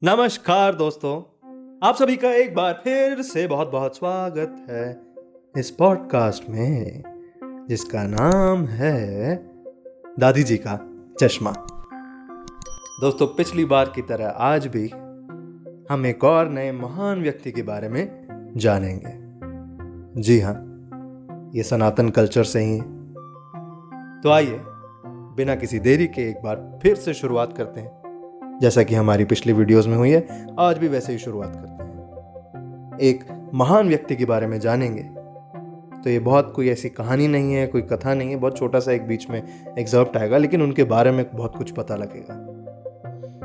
नमस्कार दोस्तों, आप सभी का एक बार फिर से बहुत बहुत स्वागत है इस पॉडकास्ट में जिसका नाम है दादी जी का चश्मा। दोस्तों, पिछली बार की तरह आज भी हम एक और नए महान व्यक्ति के बारे में जानेंगे। जी हाँ, ये सनातन कल्चर से ही है। तो आइए बिना किसी देरी के एक बार फिर से शुरुआत करते हैं। जैसा कि हमारी पिछली वीडियोस में हुई है, आज भी वैसे ही शुरुआत करते हैं। एक महान व्यक्ति के बारे में जानेंगे। तो ये बहुत कोई ऐसी कहानी नहीं है, कोई कथा नहीं है, बहुत छोटा सा एक बीच में एग्जर्प्ट आएगा, लेकिन उनके बारे में बहुत कुछ पता लगेगा।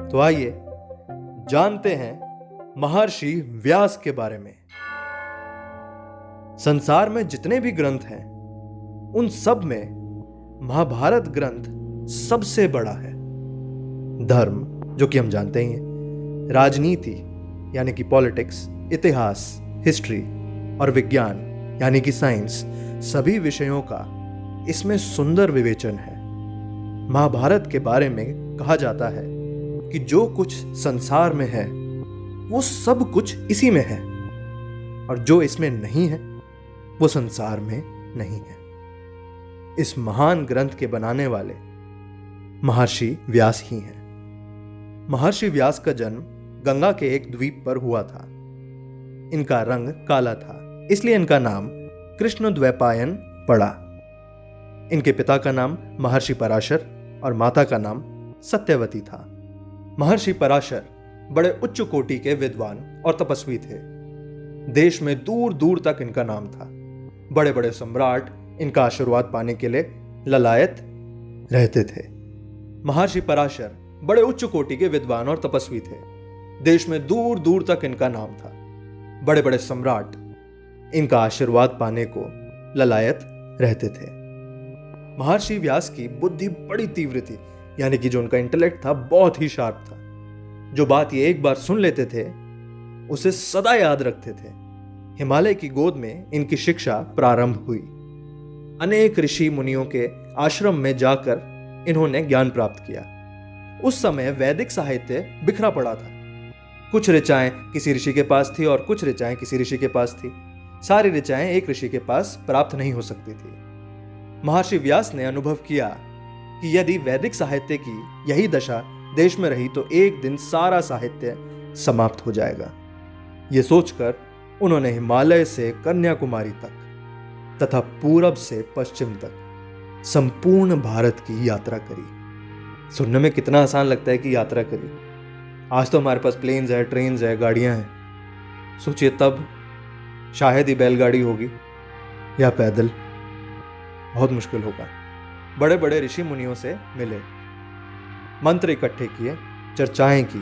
तो आइए जानते हैं महर्षि व्यास के बारे में। संसार में जितने भी ग्रंथ हैं उन सब में महाभारत ग्रंथ सबसे बड़ा है। धर्म, जो कि हम जानते ही हैं, राजनीति यानी कि पॉलिटिक्स, इतिहास, हिस्ट्री और विज्ञान यानी कि साइंस, सभी विषयों का इसमें सुंदर विवेचन है। महाभारत के बारे में कहा जाता है कि जो कुछ संसार में है वो सब कुछ इसी में है, और जो इसमें नहीं है वो संसार में नहीं है। इस महान ग्रंथ के बनाने वाले महर्षि व्यास ही हैं। महर्षि व्यास का जन्म गंगा के एक द्वीप पर हुआ था। इनका रंग काला था, इसलिए इनका नाम कृष्णद्वैपायन पड़ा। इनके पिता का नाम महर्षि पराशर और माता का नाम सत्यवती था। महर्षि पराशर बड़े उच्च कोटि के विद्वान और तपस्वी थे। देश में दूर दूर तक इनका नाम था। बड़े बड़े सम्राट इनका आशीर्वाद पाने के लिए ललायत रहते थे। महर्षि पराशर बड़े उच्च कोटि के विद्वान और तपस्वी थे। देश में दूर दूर तक इनका नाम था। बड़े बड़े सम्राट इनका आशीर्वाद पाने को ललायत रहते थे। महर्षि व्यास की बुद्धि बड़ी तीव्र थी, यानी कि जो उनका इंटेलेक्ट था बहुत ही शार्प था। जो बात ये एक बार सुन लेते थे उसे सदा याद रखते थे। हिमालय की गोद में इनकी शिक्षा प्रारंभ हुई। अनेक ऋषि मुनियों के आश्रम में जाकर इन्होंने ज्ञान प्राप्त किया। उस समय वैदिक साहित्य बिखरा पड़ा था। कुछ ऋचाएं किसी ऋषि के पास थी और कुछ ऋचाएं किसी ऋषि के पास थी। सारी ऋचाएं एक ऋषि के पास प्राप्त नहीं हो सकती थी। महर्षि व्यास ने अनुभव किया कि यदि वैदिक साहित्य की यही दशा देश में रही तो एक दिन सारा साहित्य समाप्त हो जाएगा। ये सोचकर उन्होंने हिमालय से कन्याकुमारी तक तथा पूरब से पश्चिम तक संपूर्ण भारत की यात्रा करी। सुनने में कितना आसान लगता है कि यात्रा करी। आज तो हमारे पास प्लेन्स है, ट्रेन्स है, गाड़ियां हैं। सोचिए तब शायद ही बैलगाड़ी होगी या पैदल। बहुत मुश्किल होगा। बड़े बड़े ऋषि मुनियों से मिले, मंत्र इकट्ठे किए, चर्चाएं की।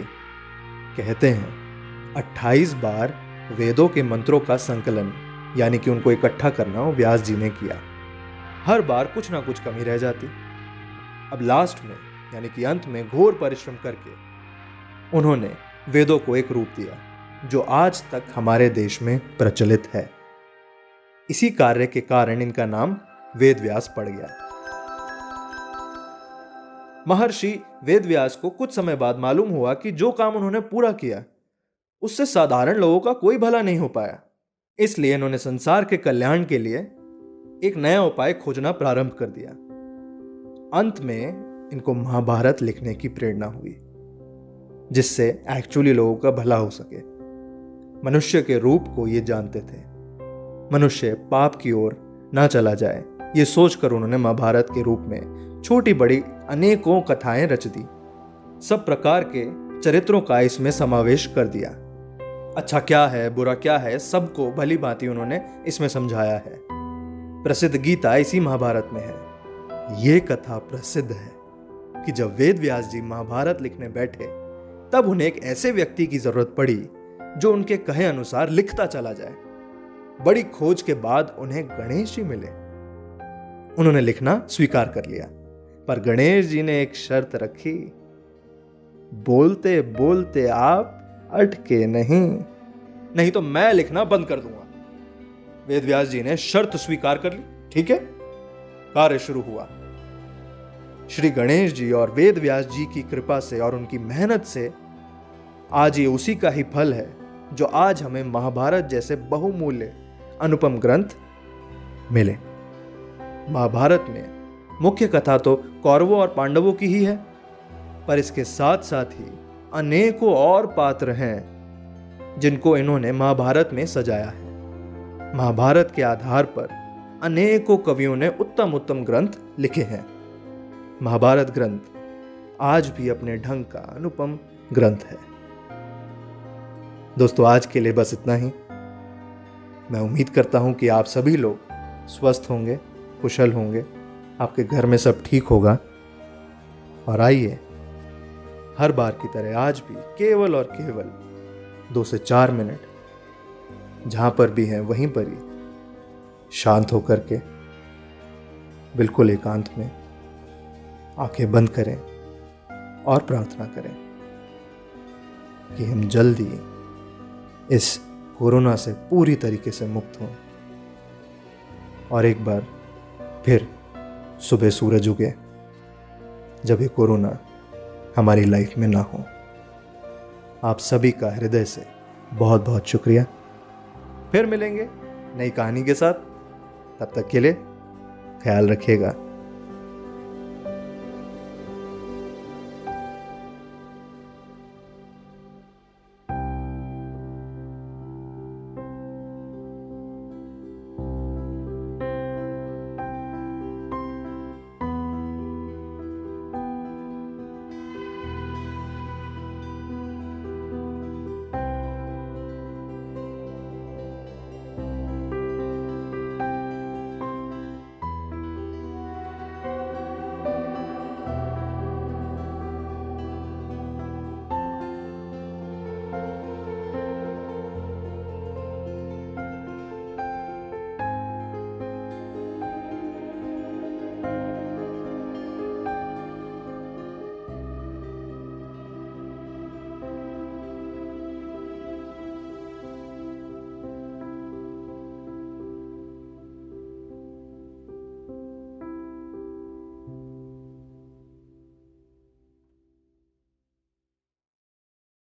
कहते हैं 28 बार वेदों के मंत्रों का संकलन यानी कि उनको इकट्ठा करना व्यास जी ने किया। हर बार कुछ ना कुछ कमी रह जाती। अब लास्ट में यानी कि अंत में घोर परिश्रम करके उन्होंने वेदों को एक रूप दिया जो आज तक हमारे देश में प्रचलित है। इसी कार्य के कारण इनका नाम वेदव्यास पड़ गया। महर्षि वेदव्यास को कुछ समय बाद मालूम हुआ कि जो काम उन्होंने पूरा किया उससे साधारण लोगों का कोई भला नहीं हो पाया। इसलिए इन्होंने संसार के कल्याण के लिए एक नया उपाय खोजना प्रारंभ कर दिया। अंत में इनको महाभारत लिखने की प्रेरणा हुई, जिससे एक्चुअली लोगों का भला हो सके। मनुष्य के रूप को ये जानते थे। मनुष्य पाप की ओर ना चला जाए, ये सोचकर उन्होंने महाभारत के रूप में छोटी बड़ी अनेकों कथाएं रच दी। सब प्रकार के चरित्रों का इसमें समावेश कर दिया। अच्छा क्या है, बुरा क्या है, सबको भली भांति उन्होंने इसमें समझाया है। प्रसिद्ध गीता इसी महाभारत में है। ये कथा प्रसिद्ध है कि जब वेद व्यास जी महाभारत लिखने बैठे तब उन्हें एक ऐसे व्यक्ति की जरूरत पड़ी जो उनके कहे अनुसार लिखता चला जाए। बड़ी खोज के बाद उन्हें गणेश जी मिले। उन्होंने लिखना स्वीकार कर लिया, पर गणेश जी ने एक शर्त रखी, बोलते बोलते आप अटके नहीं तो मैं लिखना बंद कर दूंगा। वेद व्यास जी ने शर्त स्वीकार कर ली। ठीक है, कार्य शुरू हुआ। श्री गणेश जी और वेद व्यास जी की कृपा से और उनकी मेहनत से आज ये उसी का ही फल है जो आज हमें महाभारत जैसे बहुमूल्य अनुपम ग्रंथ मिले। महाभारत में मुख्य कथा तो कौरवों और पांडवों की ही है, पर इसके साथ साथ ही अनेकों और पात्र हैं जिनको इन्होंने महाभारत में सजाया है। महाभारत के आधार पर अनेकों कवियों ने उत्तम उत्तम ग्रंथ लिखे हैं। महाभारत ग्रंथ आज भी अपने ढंग का अनुपम ग्रंथ है। दोस्तों, आज के लिए बस इतना ही। मैं उम्मीद करता हूं कि आप सभी लोग स्वस्थ होंगे, कुशल होंगे, आपके घर में सब ठीक होगा। और आइए, हर बार की तरह आज भी केवल और केवल 2 से 4 मिनट जहां पर भी हैं वहीं पर ही शांत होकर के बिल्कुल एकांत में आंखें बंद करें और प्रार्थना करें कि हम जल्दी इस कोरोना से पूरी तरीके से मुक्त हों और एक बार फिर सुबह सूरज उगे जब ये कोरोना हमारी लाइफ में ना हो। आप सभी का हृदय से बहुत बहुत शुक्रिया। फिर मिलेंगे नई कहानी के साथ। तब तक के लिए ख्याल रखिएगा।